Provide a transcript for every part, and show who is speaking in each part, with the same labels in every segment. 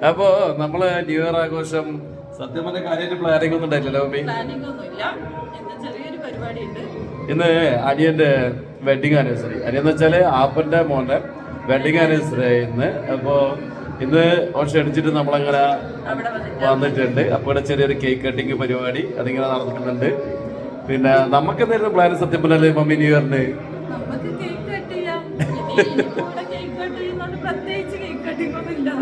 Speaker 1: അപ്പോ നമ്മള് new year ആഘോഷം സത്യം പറഞ്ഞ കാര്യമായിട്ട് പ്ലാനിംഗ് ഒന്നും ഉണ്ടായില്ലല്ലോ മമ്മി? ഇന്ന് അനിയന്റെ വെഡിങ് ആനിവേഴ്സറി. അനിയെന്ന് വെച്ചാല് ആപ്പന്റെ മോന്റെ വെഡിങ് ആനിവേഴ്സറി ഇന്ന്. അപ്പോ ഇന്ന് ഓൺ ക്ഷണിച്ചിട്ട് നമ്മളങ്ങനെ വന്നിട്ടുണ്ട്. അപ്പൊ ഇവിടെ ചെറിയൊരു കേക്ക് കട്ടിങ് പരിപാടി അതിങ്ങനെ നടന്നിട്ടുണ്ട്. പിന്നെ നമുക്ക് എന്തായിരുന്നു പ്ലാൻ സത്യം പറഞ്ഞാല് മമ്മി ന്യൂ ഇയറിന്?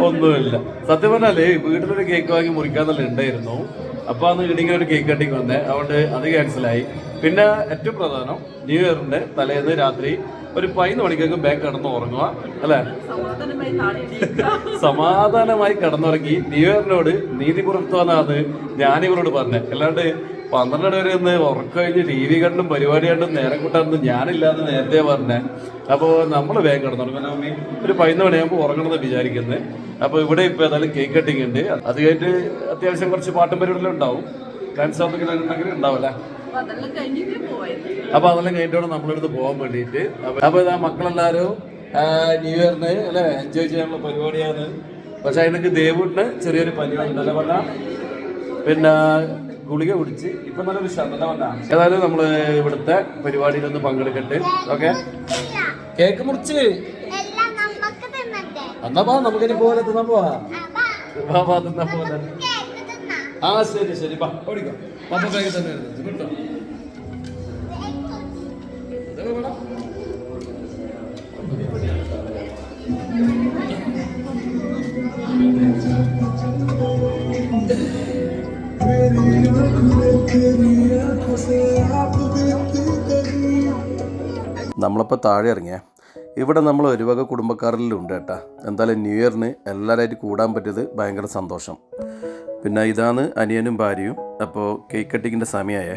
Speaker 1: ഒന്നുമില്ല. സത്യം പറഞ്ഞാല് വീട്ടിലൊരു കേക്ക് വാങ്ങി മുറിക്കാന്നുള്ള ഉണ്ടായിരുന്നു. അപ്പൊ അന്ന് ഇടിങ്ങനെ ഒരു കേക്ക് കട്ടിങ് വന്നേ, അതുകൊണ്ട് അത് ക്യാൻസലായി. പിന്നെ ഏറ്റവും പ്രധാനം ന്യൂ ഇയറിന്റെ തലേന്ന് രാത്രി ഒരു 11 മണിക്കൊക്കെ ബാഗ് കിടന്ന് ഉറങ്ങുക അല്ലെ, സമാധാനമായി കിടന്നുറങ്ങി ന്യൂ ഇയറിനോട് നീതി പുലർത്തുവാന്നാണ് ഞാനിവരോട് പറഞ്ഞത്. അല്ലാണ്ട് 12 വരെ ഒന്ന് ഉറക്കം കഴിഞ്ഞ് ടി വി കണ്ടും പരിപാടി കണ്ടും നേരം കൂട്ടാനൊന്നും ഞാനില്ലാന്ന് നേരത്തെ പറഞ്ഞേ. അപ്പോൾ നമ്മൾ വേഗം കിടന്നുറങ്ങും. മമ്മി ഒരു 11 മണിയാകുമ്പോൾ ഉറങ്ങണമെന്ന് വിചാരിക്കുന്നത്. അപ്പോൾ ഇവിടെ ഇപ്പോൾ ഏതായാലും കേക്ക് കട്ടിങ് ഉണ്ട്. അത് കഴിഞ്ഞിട്ട് അത്യാവശ്യം കുറച്ച് പാട്ടും പരിപാടികളും ഉണ്ടാവും. ഡാൻസ് ഉണ്ടെങ്കിൽ ഉണ്ടാവില്ല. അപ്പൊ അതെല്ലാം കഴിഞ്ഞിട്ടാണ് നമ്മളെടുത്ത് പോകാൻ വേണ്ടിയിട്ട്. അപ്പൊ ഇതാ മക്കളെല്ലാരും ന്യൂ ഇയറിന് അല്ലെ എൻജോയ് ചെയ്യാനുള്ള പരിപാടിയാണ്. പക്ഷെ അതിനൊക്കെ ദേവൂട്ടിന് ചെറിയൊരു പനിയുണ്ടല്ലേ പറഞ്ഞ, പിന്നെ ഗുളിക കുടിച്ച് ഇപ്പൊ നല്ലൊരു ക്ഷമത വന്ന. ഏതായാലും നമ്മള് ഇവിടുത്തെ പരിപാടിയിലൊന്ന് പങ്കെടുക്കട്ടെ. ഓക്കെ, കേക്ക് മുറിച്ച് എന്നാ പാ നമുക്കിനി പോലെ തിന്നാൻ പോവാ. തിന്നാ പോലെ. ആ ശരി ശരി, പാ ഓടിക്കോ. പപ്പ ബാഗ് തന്നെ കിട്ടോ.
Speaker 2: നമ്മളിപ്പോൾ താഴെ ഇറങ്ങിയ ഇവിടെ നമ്മൾ ഒരു വക കുടുംബക്കാരിലും ഉണ്ട് കേട്ടാ. എന്തായാലും ന്യൂ ഇയറിന് എല്ലാവരായിട്ട് കൂടാൻ പറ്റിയത് ഭയങ്കര സന്തോഷം. പിന്നെ ഇതാണ് അനിയനും ഭാര്യയും. അപ്പോൾ കേക്ക് കട്ടിങ്ങിൻ്റെ സമയമായേ.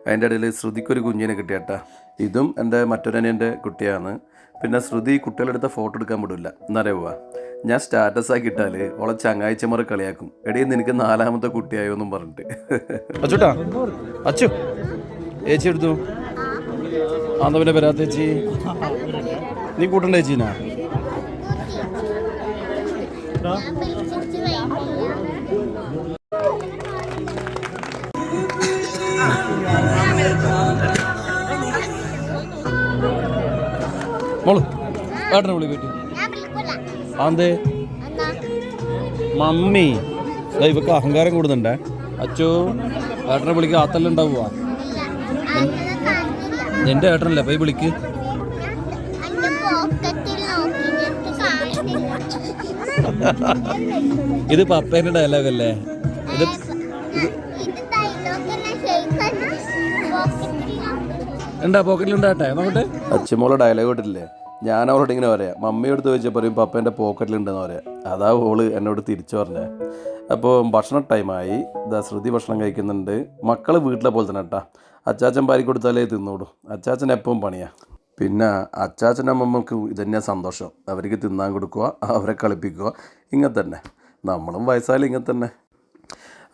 Speaker 2: അതിൻ്റെ ഇടയിൽ ശ്രുതിക്കൊരു കുഞ്ഞിനെ കിട്ടിയേട്ടാ. ഇതും എൻ്റെ മറ്റൊരനിയൻ്റെ കുട്ടിയാണ്. പിന്നെ ശ്രുതി കുട്ടികളെടുത്ത ഫോട്ടോ എടുക്കാൻ വിടില്ല. എന്നറിയുക, ഞാൻ സ്റ്റാറ്റസ് ആക്കി ഇട്ടാൽ ഓളെ ചങ്ങാഴ്ചമാർ കളിയാക്കും. എടീ നിനക്ക് 4ാമത്തെ കുട്ടിയായോ എന്നും പറഞ്ഞിട്ട്. അച്ചുട്ടാ അച്ചു ഏച്ചി എടുത്തു. ആന്താ പിന്നെ വരാത്ത ചേച്ചി? നീ കൂട്ടണ്ട ചേച്ചീനാ? മോള് ഏട്ടനെ വിളി പോയിട്ട്. ആന്തേ മമ്മി ഇവക്ക് അഹങ്കാരം കൂടുന്നുണ്ടേ. അച്ചു ഏട്ടനെ വിളിക്ക്, ആത്തെല്ലാം ഉണ്ടാവുക. നിന്റെ ഏട്ടനല്ലേ പോയി വിളിക്ക്. ഇത് പപ്പേന്റെ ഡയലോഗല്ലേ? ഇത് ഉണ്ടാ പോക്കറ്റിലുണ്ടാട്ടെ നോക്കട്ടെ. അച്ചുമോളെ ഡയലോഗ് ഇട്ടില്ലേ? ഞാൻ അവളോട് ഇങ്ങനെ പറയാം, മമ്മിയോട് ചോദിച്ചാൽ പറയും പപ്പേൻ്റെ പോക്കറ്റിലുണ്ടെന്ന് പറയാം. അതാ ഓള് എന്നോട് തിരിച്ചു പറഞ്ഞേ. അപ്പോൾ ഭക്ഷണ ടൈമായി. ഇതാ ശ്രുതി ഭക്ഷണം കഴിക്കുന്നുണ്ട്. മക്കൾ വീട്ടിലെ പോലെ തന്നെ കേട്ടാ. അച്ചാച്ചൻ പാരി കൊടുത്താലേ തിന്നോടും. അച്ചാച്ചൻ എപ്പോഴും പണിയാണ്. പിന്നെ അച്ചാച്ചൻ്റെ അമ്മമ്മക്ക് ഇതന്നെയാണ് സന്തോഷം. അവർക്ക് തിന്നാൻ കൊടുക്കുക, അവരെ കളിപ്പിക്കുക. ഇങ്ങനെ തന്നെ നമ്മളും വയസ്സായാലും ഇങ്ങനെ തന്നെ.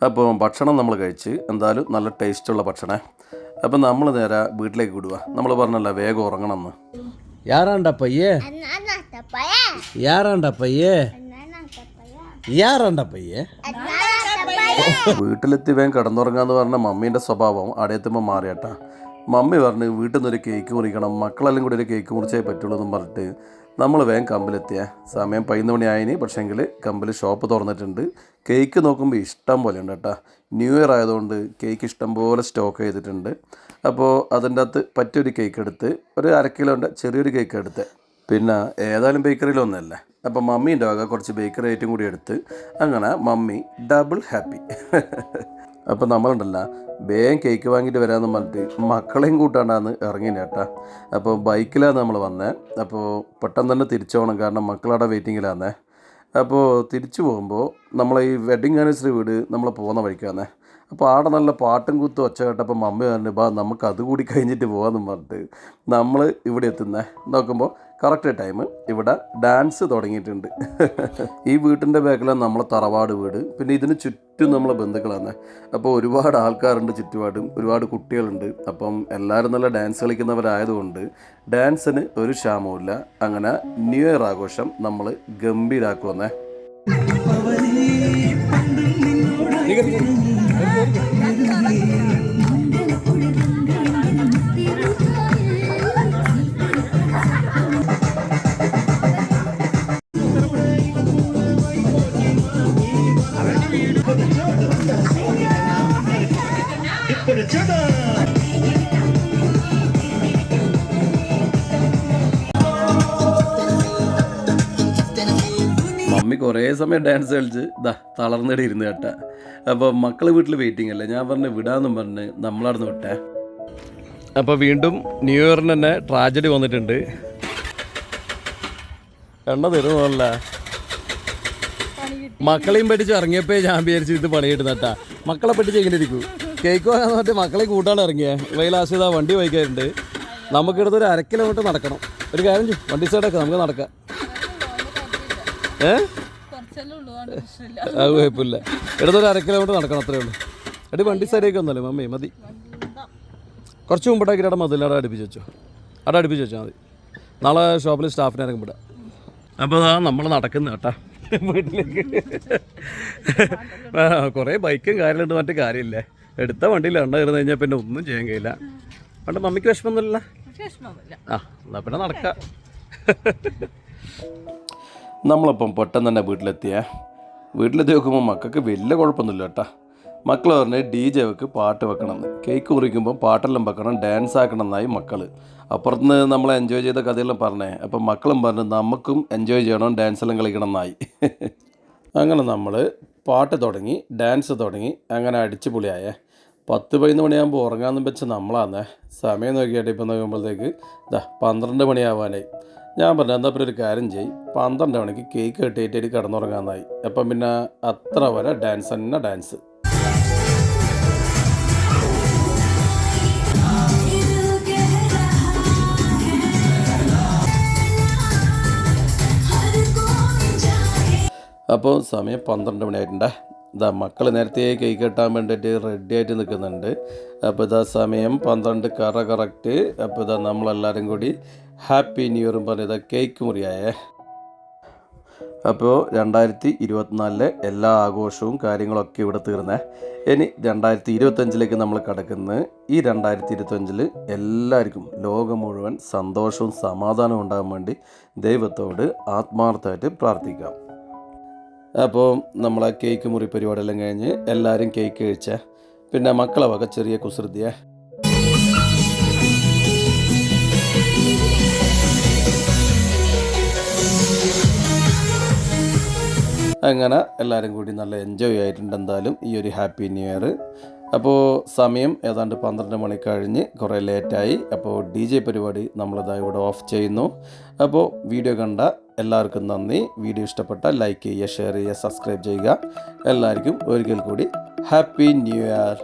Speaker 2: അപ്പോൾ ഭക്ഷണം നമ്മൾ കഴിച്ച് എന്തായാലും നല്ല ടേസ്റ്റുള്ള ഭക്ഷണേ. അപ്പം നമ്മൾ നേരെ വീട്ടിലേക്ക് വിടുക. നമ്മൾ പറഞ്ഞല്ല വേഗം ഉറങ്ങണം എന്ന്.
Speaker 3: யாராண்டா பையே யாராண்டா பையே யாராண்டா பையே.
Speaker 2: വീട്ടിലെത്തി വേഗം കിടന്നുറങ്ങാന്ന് പറഞ്ഞ മമ്മീൻ്റെ സ്വഭാവം അടയത്തുമ്പോൾ മാറിയേട്ടാ. മമ്മി പറഞ്ഞ് വീട്ടിൽ നിന്നൊരു കേക്ക് മുറിക്കണം, മക്കളെല്ലാം കൂടി ഒരു കേക്ക് മുറിച്ചേ പറ്റുള്ളൂ എന്നും പറഞ്ഞിട്ട് നമ്മൾ വേഗം കമ്പിലെത്തിയ. സമയം 11 മണി ആയിന്. പക്ഷേങ്കിൽ കമ്പിൽ ഷോപ്പ് തുറന്നിട്ടുണ്ട്. കേക്ക് നോക്കുമ്പോൾ ഇഷ്ടം പോലെ ഉണ്ട് കേട്ടോ. ന്യൂ ഇയർ ആയതുകൊണ്ട് കേക്ക് ഇഷ്ടം പോലെ സ്റ്റോക്ക് ചെയ്തിട്ടുണ്ട്. അപ്പോൾ അതിൻ്റെ അകത്ത് പറ്റിയൊരു കേക്ക് എടുത്ത് ഒരു 1/2 കിലോൻ്റെ ചെറിയൊരു കേക്ക് എടുത്ത്. പിന്നെ ഏതായാലും ബേക്കറിയിലൊന്നല്ലേ, അപ്പം മമ്മീൻ്റെ വക കുറച്ച് ബേക്കറി ഐറ്റം കൂടി എടുത്ത് അങ്ങനെ മമ്മി ഡബിൾ ഹാപ്പി. അപ്പം നമ്മളുണ്ടല്ല വേഗം കേക്ക് വാങ്ങിയിട്ട് വരാമെന്ന് പറഞ്ഞിട്ട് മക്കളെയും കൂട്ടാണ്ടാന്ന് ഇറങ്ങിന് കേട്ടാ. അപ്പോൾ ബൈക്കിലാണ് നമ്മൾ വന്നത്. അപ്പോൾ പെട്ടെന്ന് തന്നെ തിരിച്ചു പോകണം, കാരണം മക്കളവിടെ വെയിറ്റിങ്ങിലാന്നേ. അപ്പോൾ തിരിച്ചു പോകുമ്പോൾ നമ്മളെ ഈ വെഡിങ് ആനിവേഴ്സറി വീട് നമ്മൾ പോകുന്ന വഴിക്കാന്നേ. അപ്പോൾ ആടെ നല്ല പാട്ടും കൂത്തും ഒച്ച കേട്ടപ്പോൾ മമ്മി പറഞ്ഞു ബാ നമുക്ക് അതുകൂടി കഴിഞ്ഞിട്ട് പോകാമെന്നും പറഞ്ഞിട്ട് നമ്മൾ ഇവിടെ എത്തുന്നേ. നോക്കുമ്പോൾ കറക്റ്റ് ടൈം ഇവിടെ ഡാൻസ് തുടങ്ങിയിട്ടുണ്ട്. ഈ വീട്ടിൻ്റെ ബാക്കിലാണ് നമ്മളെ തറവാട് വീട്. പിന്നെ ഇതിന് ചുറ്റും നമ്മളെ ബന്ധുക്കളാണ്. അപ്പോൾ ഒരുപാട് ആൾക്കാരുണ്ട് ചുറ്റുപാടും, ഒരുപാട് കുട്ടികളുണ്ട്. അപ്പം എല്ലാവരും നല്ല ഡാൻസ് കളിക്കുന്നവരായതുകൊണ്ട് ഡാൻസിന് ഒരു ക്ഷാമവുമില്ല. അങ്ങനെ ന്യൂ ഇയർ ആഘോഷം നമ്മൾ ഗംഭീരാക്കുവന്നേ. മമ്മി കുറേ സമയം ഡാൻസ് കളിച്ച് തളർന്നിടെ ഇരുന്ന് കേട്ടാ. അപ്പോൾ മക്കൾ വീട്ടിൽ വെയിറ്റിംഗ് അല്ലേ, ഞാൻ പറഞ്ഞ് വിടാമെന്നും പറഞ്ഞ് നമ്മളവിടുന്ന് വിട്ടേ.
Speaker 1: അപ്പോൾ വീണ്ടും ന്യൂ ഇയറിന് തന്നെ ട്രാജഡി വന്നിട്ടുണ്ട്. എണ്ണ തരുന്നല്ല മക്കളെയും പഠിച്ച് ഇറങ്ങിയപ്പോൾ ഞാൻ വിചാരിച്ചു ഇത് പണിയിട്ട് നട്ടാ. മക്കളെ പഠിച്ച് എങ്ങനെ ഇരിക്കും, കേക്ക് വാങ്ങാൻ പറഞ്ഞിട്ട് മക്കളെ കൂട്ടാണ് ഇറങ്ങിയേ. വൈലാസിത വണ്ടി വൈകാറുണ്ട്. നമുക്കിടത്ത് ഒരു 1/2 കിലോമീറ്റർ നടക്കണം. ഒരു കാര്യം ചെയ്യും, വണ്ടി സൈഡൊക്കെ നമുക്ക് നടക്കാം. അത് കുഴപ്പമില്ല, ഇടത്തൊരു 1/2 കിലോമീറ്റർ നടക്കണം, അത്രേ ഉള്ളൂ. എടി വണ്ടി സൈഡേക്ക് ഒന്നല്ലേ മമ്മി, മതി. കുറച്ച് മുമ്പിട്ടാക്കി അവിടെ മതിൽ അവിടെ അടുപ്പിച്ച് വെച്ചോ, അവിടെ അടുപ്പിച്ച് വെച്ചാൽ മതി. നാളെ ഷോപ്പിൽ സ്റ്റാഫിനെ ഇറങ്ങി വിടാം. അപ്പോൾ അതാ നമ്മൾ നടക്കുന്നു കേട്ടാ വീട്ടിലേക്ക്. കുറേ ബൈക്കും കാര്യമുണ്ട്, മറ്റു കാര്യമില്ലേ. എടുത്ത വണ്ടിയിൽ എണ്ണ കയറുന്ന കഴിഞ്ഞാൽ പിന്നെ ഒന്നും ചെയ്യാൻ കഴിയില്ല. പണ്ട് മമ്മിക്ക് വിഷമമൊന്നുമില്ല. ആ എന്നാൽ പിന്നെ നടക്കാം.
Speaker 2: നമ്മളിപ്പം പെട്ടെന്ന് തന്നെ വീട്ടിലെത്തി നോക്കുമ്പോൾ മക്കൾക്ക് വലിയ കുഴപ്പമൊന്നുമില്ല കേട്ടാ. മക്കൾ പറഞ്ഞ് DJ വെക്ക് പാട്ട് വെക്കണമെന്ന്. കേക്ക് മുറിക്കുമ്പോൾ പാട്ടെല്ലാം വെക്കണം, ഡാൻസ് ആക്കണം എന്നായി മക്കൾ. അപ്പുറത്തുനിന്ന് നമ്മൾ എൻജോയ് ചെയ്ത കഥയെല്ലാം പറഞ്ഞേ. അപ്പം മക്കളും പറഞ്ഞ് നമുക്കും എൻജോയ് ചെയ്യണം, ഡാൻസ് എല്ലാം കളിക്കണം എന്നായി. അങ്ങനെ നമ്മൾ പാട്ട് തുടങ്ങി, ഡാൻസ് തുടങ്ങി, അങ്ങനെ അടിച്ചു പൊളിയായേ. 10-11 മണിയാകുമ്പോൾ ഉറങ്ങാമെന്നും വെച്ച് നമ്മളാന്നേ. സമയം നോക്കിയായിട്ട് ഇപ്പം നോക്കുമ്പോഴത്തേക്ക് 12 മണിയാവാനായി. ഞാൻ പറഞ്ഞു എന്നാൽ പിന്നെ ഒരു കാര്യം ചെയ്യും, 12 മണിക്ക് കേക്ക് കെട്ടിയിട്ട് കിടന്നുറങ്ങാമെന്നായി. അപ്പം പിന്നെ അത്ര വരെ ഡാൻസ് തന്നെ ഡാൻസ്. അപ്പോൾ സമയം 12 മണിയായിട്ടുണ്ട്. മക്കൾ നേരത്തെ കേക്ക് കെട്ടാൻ വേണ്ടിയിട്ട് റെഡി ആയിട്ട് നിൽക്കുന്നുണ്ട്. അപ്പോൾ സമയം 12 കറക്റ്റ്. അപ്പോൾ നമ്മളെല്ലാവരും കൂടി ഹാപ്പി ന്യൂ ഇയറും പറഞ്ഞത് കേക്ക് മുറിയായേ. അപ്പോൾ 2024 എല്ലാ ആഘോഷവും കാര്യങ്ങളൊക്കെ ഇവിടെ തീർന്നേ. ഇനി 2025 നമ്മൾ കടക്കുന്നത്. ഈ 2025 എല്ലാവർക്കും ലോകം മുഴുവൻ സന്തോഷവും സമാധാനവും ഉണ്ടാകാൻ വേണ്ടി ദൈവത്തോട് ആത്മാർത്ഥമായിട്ട് പ്രാർത്ഥിക്കാം. അപ്പോൾ നമ്മളെ കേക്ക് മുറി പരിപാടിയെല്ലാം കഴിഞ്ഞ് എല്ലാവരും കേക്ക് കഴിച്ച പിന്നെ മക്കളെ വക ചെറിയ കുസൃതിയെ. അങ്ങനെ എല്ലാവരും കൂടി നല്ല എൻജോയ് ആയിട്ടുണ്ട് എന്തായാലും ഈ ഒരു ഹാപ്പി ന്യൂ ഇയർ. അപ്പോൾ സമയം ഏതാണ്ട് 12 മണി കഴിഞ്ഞ് കുറേ ലേറ്റായി. അപ്പോൾ DJ പരിപാടി നമ്മളിതാ ഇവിടെ ഓഫ് ചെയ്യുന്നു. അപ്പോൾ വീഡിയോ കണ്ട എല്ലാവർക്കും നന്ദി. വീഡിയോ ഇഷ്ടപ്പെട്ട ലൈക്ക് ചെയ്യുക, ഷെയർ ചെയ്യുക, സബ്സ്ക്രൈബ് ചെയ്യുക. എല്ലാവർക്കും ഒരിക്കൽ കൂടി ഹാപ്പി ന്യൂ ഇയർ.